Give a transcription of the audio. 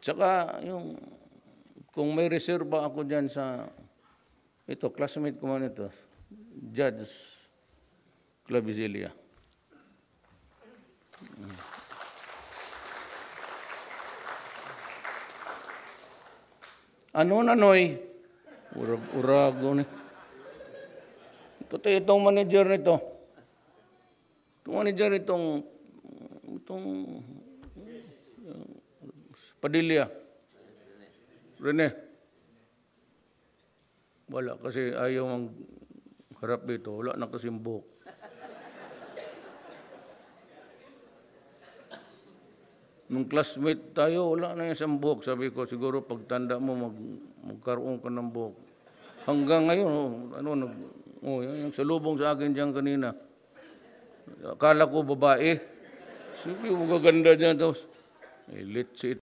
Tsaka yung, kung may reserba ako dyan sa, ito, classmate ko man ito, Judge Clavizilia. Ano na, Noy? Urago ni. Pati itong manager nito. Itong manager itong Padilla. Rene. Wala kasi ayaw ang harap dito. Wala na kasing buhok. Nung classmate tayo, wala na yung isang buhok. Sabi ko, siguro pagtanda mo, magkaroon ka ng buhok. Hanggang ngayon, yung salubong sa akin dyan kanina. Akala ko babae. Sabi, magaganda dyan. Elite